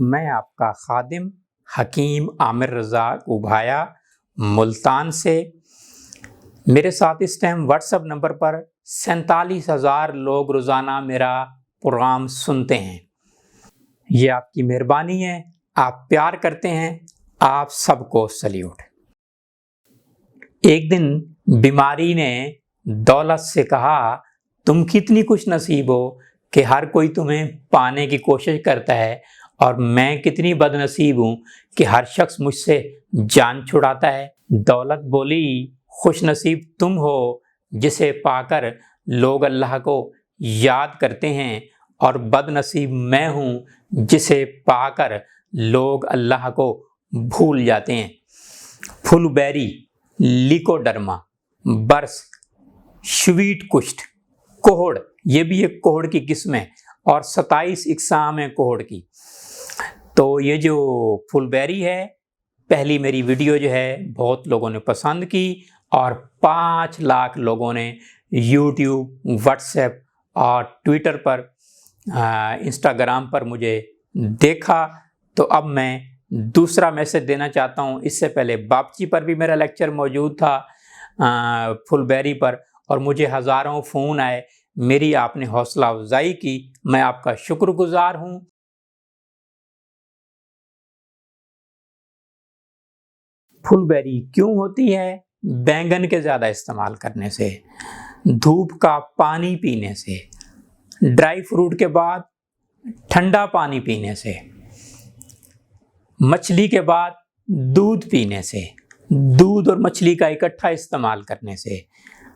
मैं आपका खादिम हकीम आमिर रज़ा उभाया मुल्तान से। मेरे साथ इस टाइम व्हाट्सएप नंबर पर 47,000 लोग रोज़ाना मेरा प्रोग्राम सुनते हैं। ये आपकी मेहरबानी है, आप प्यार करते हैं, आप सबको सल्यूट। एक दिन बीमारी ने दौलत से कहा, तुम कितनी खुश नसीब हो कि हर कोई तुम्हें पाने की कोशिश करता है, और मैं कितनी बदनसीब हूं कि हर शख्स मुझसे जान छुड़ाता है। दौलत बोली, खुश नसीब तुम हो जिसे पाकर लोग अल्लाह को याद करते हैं, और बदनसीब मैं हूं जिसे पाकर लोग अल्लाह को भूल जाते हैं। फुलबेरी, लिकोडर्मा, बर्स, स्वीट कुष्ठ, कोहड़, ये भी एक कोहड़ की किस्म है, और 27 इकसाम है कोहड़ की। तो ये जो फुलबेरी है, पहली मेरी वीडियो जो है बहुत लोगों ने पसंद की, और 5 लाख लोगों ने यूट्यूब, व्हाट्सएप और ट्विटर पर, इंस्टाग्राम पर मुझे देखा। तो अब मैं दूसरा मैसेज देना चाहता हूँ। इससे पहले बापची पर भी मेरा लेक्चर मौजूद था फुलबेरी पर, और मुझे हज़ारों फ़ोन आए। मेरी आपने हौसला अफजाई की, मैं आपका शुक्रगुजार हूँ। फुलबेरी क्यों होती है? बैंगन के ज़्यादा इस्तेमाल करने से, धूप का पानी पीने से, ड्राई फ्रूट के बाद ठंडा पानी पीने से, मछली के बाद दूध पीने से, दूध और मछली का इकट्ठा इस्तेमाल करने से,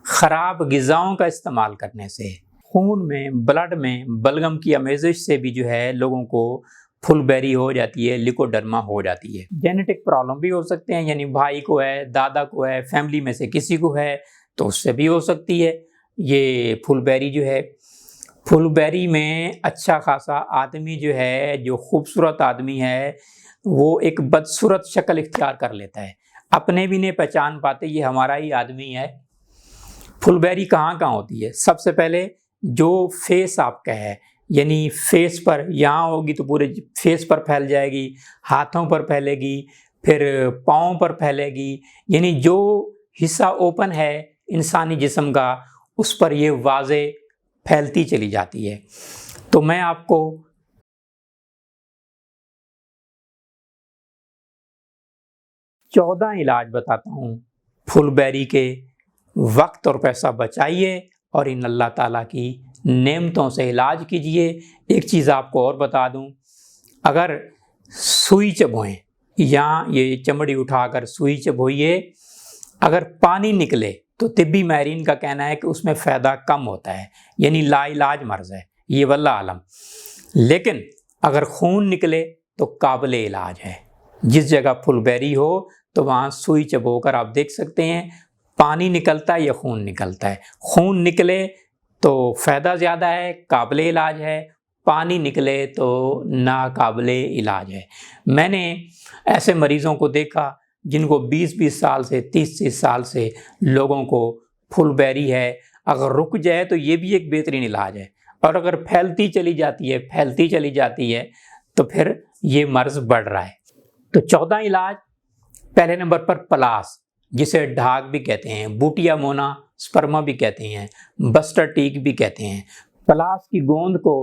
ख़राब ग़िज़ाओं का इस्तेमाल करने से, खून में, ब्लड में बलगम की अमेज़िश से भी जो है लोगों को फुलबेरी हो जाती है, लिकोडर्मा हो जाती है। जेनेटिक प्रॉब्लम भी हो सकते हैं, यानी भाई को है, दादा को है, फैमिली में से किसी को है, तो उससे भी हो सकती है। ये फुलबेरी जो है, फुलबेरी में अच्छा खासा आदमी जो है, जो खूबसूरत आदमी है, वो एक बदसूरत शक्ल इख्तियार कर लेता है। अपने भी नहीं पहचान पाते ये हमारा ही आदमी है। फुलबेरी कहाँ कहाँ होती है? सबसे पहले जो फेस आपका है, यानी फेस पर यहाँ होगी तो पूरे फेस पर फैल जाएगी, हाथों पर फैलेगी, फिर पाँव पर फैलेगी, यानी जो हिस्सा ओपन है इंसानी जिस्म का, उस पर ये वाज़े फैलती चली जाती है। तो मैं आपको 14 इलाज बताता हूँ फुलबेरी के। वक्त और पैसा बचाइए और इन अल्लाह ताला की नेमतों से इलाज कीजिए। एक चीज़ आपको और बता दूँ, अगर सुई चबोएं या ये चमड़ी उठाकर सुई चबोइए, अगर पानी निकले तो तिब्बी माहिरीन का कहना है कि उसमें फ़ायदा कम होता है, यानी लाइलाज मर्ज़ है ये, वल्लाह आलम। लेकिन अगर खून निकले तो काबिल इलाज है। जिस जगह फुलबेरी हो तो वहाँ सुई चबोकर आप देख सकते हैं पानी निकलता है या खून निकलता है। खून निकले तो फ़ायदा ज़्यादा है, काबिल इलाज है, पानी निकले तो नाकाबिल इलाज है। मैंने ऐसे मरीज़ों को देखा जिनको 20-20 साल से, 30-30 साल से लोगों को फुलबेरी है। अगर रुक जाए तो ये भी एक बेहतरीन इलाज है, और अगर फैलती चली जाती है तो फिर ये मर्ज़ बढ़ रहा है। तो 14 इलाज। पहले नंबर पर पलास, जिसे ढाक भी कहते हैं, बूटिया मोना स्पर्मा भी कहते हैं, बस्टर टीक भी कहते हैं। पलास की गोंद को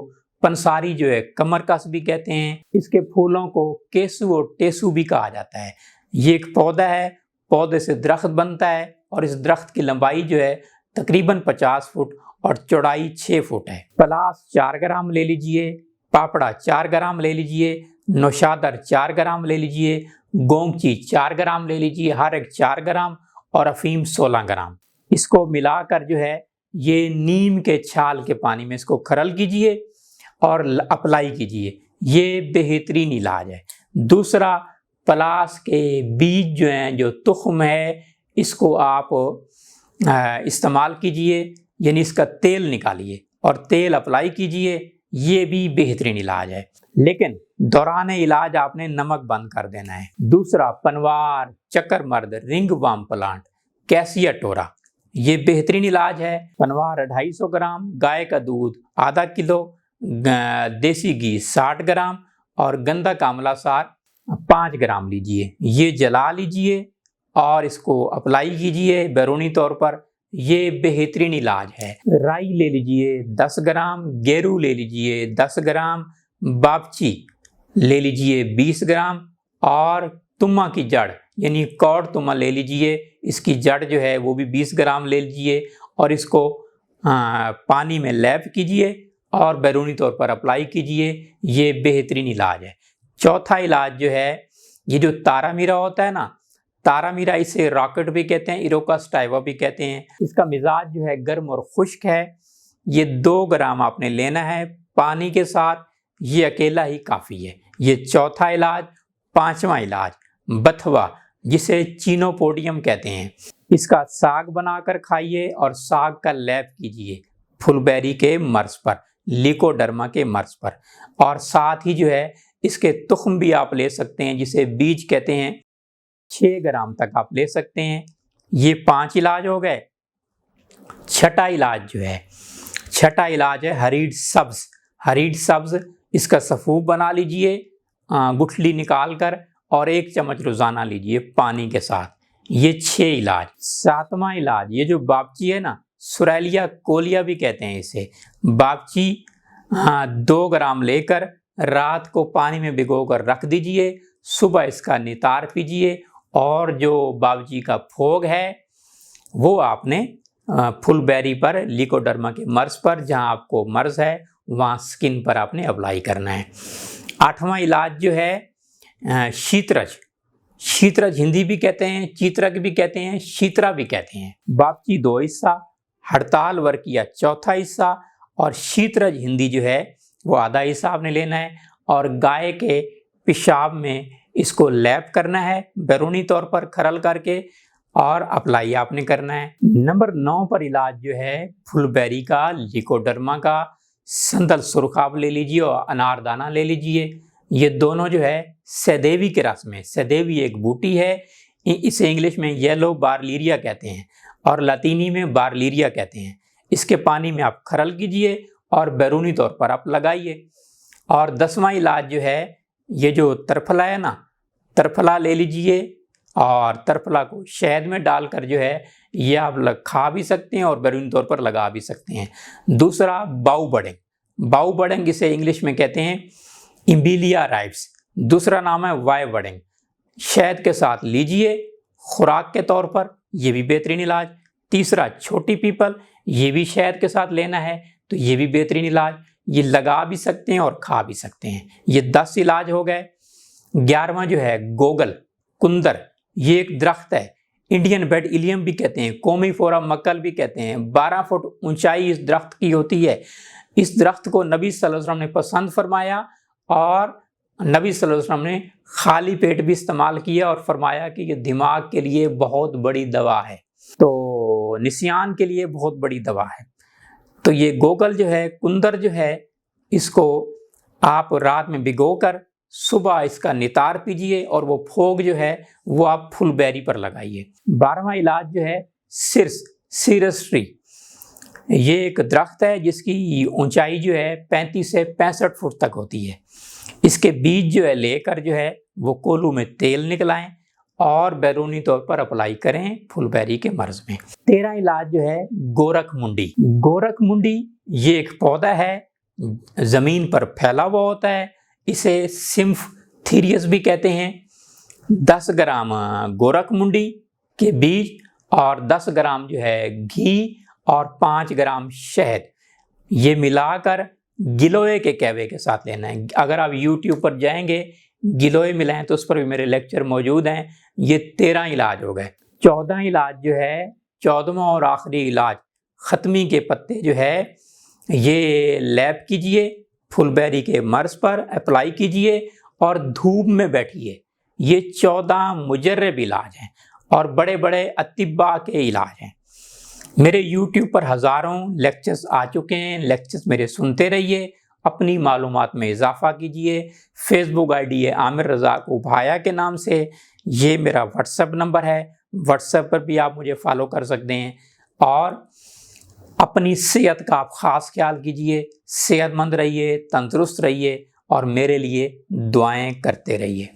पंसारी जो है कमरकस भी कहते हैं। इसके फूलों को केसू और टेसू भी कहा जाता है। ये एक पौधा है, पौधे से दरख्त बनता है, और इस दरख्त की लंबाई जो है तकरीबन 50 फुट और चौड़ाई 6 फुट है। पलास 4 ग्राम ले लीजिए, पापड़ा 4 ग्राम ले लीजिए, नौशादर 4 ग्राम ले लीजिए, गोंगची 4 ग्राम ले लीजिए, हर एक 4 ग्राम, और अफीम 16 ग्राम। इसको मिलाकर जो है ये नीम के छाल के पानी में इसको खरल कीजिए और अप्लाई कीजिए। ये बेहतरीन इलाज है। दूसरा, पलास के बीज जो हैं, जो तुख्म है, इसको आप इस्तेमाल कीजिए, यानी इसका तेल निकालिए और तेल अप्लाई कीजिए। ये भी बेहतरीन इलाज है। लेकिन दौरान इलाज आपने नमक बंद कर देना है। दूसरा, पनवार, चक्करमर्द, रिंगवार्म प्लांट, कैसिया टोरा, ये बेहतरीन इलाज है। पनवार 250 ग्राम, गाय का दूध आधा किलो, देसी घी 60 ग्राम, और गंधक आंवलासार 5 ग्राम लीजिए। ये जला लीजिए और इसको अप्लाई कीजिए बैरूनी तौर पर। ये बेहतरीन इलाज है। राई ले लीजिए 10 ग्राम, गेरू ले लीजिए 10 ग्राम, बापची ले लीजिए 20 ग्राम और तुम्मा की जड़ यानी कौड़ तुम्मा ले लीजिए, इसकी जड़ जो है वो भी 20 ग्राम ले लीजिए और इसको पानी में लैप कीजिए और बैरूनी तौर पर अप्लाई कीजिए। ये बेहतरीन इलाज है। चौथा इलाज जो है, ये जो तारा मीरा होता है ना, तारा मीरा, इसे रॉकेट भी कहते हैं, इरोका स्टाइवा भी कहते हैं। इसका मिजाज जो है गर्म और खुश्क है। ये 2 ग्राम आपने लेना है पानी के साथ, ये अकेला ही काफ़ी है। ये चौथा इलाज। पांचवा इलाज बथवा, जिसे चीनोपोडियम कहते हैं, इसका साग बनाकर खाइए और साग का लेप कीजिए फुलबेरी के मर्ज पर, लिकोडर्मा के मर्ज पर। और साथ ही जो है इसके तुख्म भी आप ले सकते हैं, जिसे बीज कहते हैं, 6 ग्राम तक आप ले सकते हैं। ये 5 इलाज हो गए। छठा इलाज जो है, छठा इलाज है हरीड सब्ज। हरीड सब्ज, इसका सफूफ बना लीजिए गुठली निकाल कर और 1 चम्मच रोजाना लीजिए पानी के साथ। ये 6 इलाज। 7वां इलाज, ये जो बापची है ना, सुरैलिया कोलिया भी कहते हैं इसे, बापची 2 ग्राम लेकर रात को पानी में भिगोकर रख दीजिए, सुबह इसका नितार पीजिए और जो बापची का फोग है वो आपने फुलबेरी पर, लिकोडर्मा के मर्ज पर, जहां आपको मर्ज है वहां स्किन पर आपने अप्लाई करना है। 8वां इलाज जो है शीतरज। शीतरज हिंदी भी कहते हैं, चीतरक भी कहते हैं, शीतरा भी कहते हैं। बापची 2 हिस्सा, हड़ताल वर्ग या चौथा हिस्सा और शीतरज हिंदी जो है वो आधा हिस्सा आपने लेना है और गाय के पेशाब में इसको लैप करना है बैरूनी तौर पर खरल करके और अप्लाई आपने करना है। नंबर 9 पर इलाज जो है फुलबेरी का, लिकोडर्मा का, संदल सुर्ख आप ले लीजिए और अनारदाना ले लीजिए। ये दोनों जो है सैदेवी के रस में, सैदेवी एक बूटी है, इसे इंग्लिश में येलो बारलीरिया कहते हैं और लतीनी में बारलीरिया कहते हैं। इसके पानी में आप खरल कीजिए और बैरूनी तौर पर आप लगाइए। और 10वां इलाज जो है, ये जो तरफला है ना, तरफला ले लीजिए और तरफला को शहद में डालकर जो है ये आप खा भी सकते हैं और बैरूनी तौर पर लगा भी सकते हैं। दूसरा बाऊ बड़ेंग, बाऊ बड़ेंग इसे इंग्लिश में कहते हैं इम्बिलिया राइप्स, दूसरा नाम है वाय बड़ेंग। शहद के साथ लीजिए खुराक के तौर पर, ये भी बेहतरीन इलाज। तीसरा छोटी पीपल, ये भी शहद के साथ लेना है तो ये भी बेहतरीन इलाज, ये लगा भी सकते हैं और खा भी सकते हैं। ये 10 इलाज हो गए। 11वां जो है गोगल, कुंदर, ये एक दरख्त है, इंडियन बेड इलियम भी कहते हैं, कोमीफोरा मक्कल भी कहते हैं। 12 फुट ऊंचाई इस दरख्त की होती है। इस दरख्त को नबी सल्लल्लाहु अलैहि वसल्लम ने पसंद फरमाया और नबी सल्लल्लाहु अलैहि वसल्लम ने खाली पेट भी इस्तेमाल किया और फरमाया कि ये दिमाग के लिए बहुत बड़ी दवा है, तो निसियान के लिए बहुत बड़ी दवा है। तो ये गोगल जो है, कुंदर जो है, इसको आप रात में भिगोकर सुबह इसका नितार पीजिए और वो फोग जो है वो आप फुलबेरी पर लगाइए। 12वां इलाज जो है सीरस ट्री, ये एक दरख्त है जिसकी ऊंचाई जो है 35 से 65 फुट तक होती है। इसके बीज जो है लेकर जो है वो कोलू में तेल निकलाएं और बैरूनी तौर पर अप्लाई करें फुलबेरी के मर्ज में। 13 इलाज जो है गोरख मुंडी। गोरख मुंडी ये एक पौधा है, जमीन पर फैला हुआ होता है, इसे सिम्फथीरियस भी कहते हैं। 10 ग्राम गोरख मुंडी के बीज और 10 ग्राम जो है घी और 5 ग्राम शहद, ये मिलाकर गिलोय के कैवे के साथ लेना है। अगर आप YouTube पर जाएंगे, गिलोय मिलाएं तो उस पर भी मेरे लेक्चर मौजूद हैं। ये 13 इलाज हो गए। 14 इलाज जो है, 14वां और आखिरी इलाज, खत्मी के पत्ते जो है ये लैप कीजिए फुलबेरी के मर्ज पर, अप्लाई कीजिए और धूप में बैठिए। ये 14 मुजर्रब इलाज हैं और बड़े बड़े अतिब्बा के इलाज हैं। मेरे YouTube पर हज़ारों लेक्चर्स आ चुके हैं, लेक्चर्स मेरे सुनते रहिए, अपनी मालूमात में इजाफा कीजिए। फेसबुक आईडी है आमिर रज़ाक उभाया के नाम से, ये मेरा व्हाट्सएप नंबर है, व्हाट्सएप पर भी आप मुझे फॉलो कर सकते हैं। और अपनी सेहत का आप ख़ास ख्याल कीजिए, सेहतमंद रहिए, तंदुरुस्त रहिए और मेरे लिए दुआएं करते रहिए।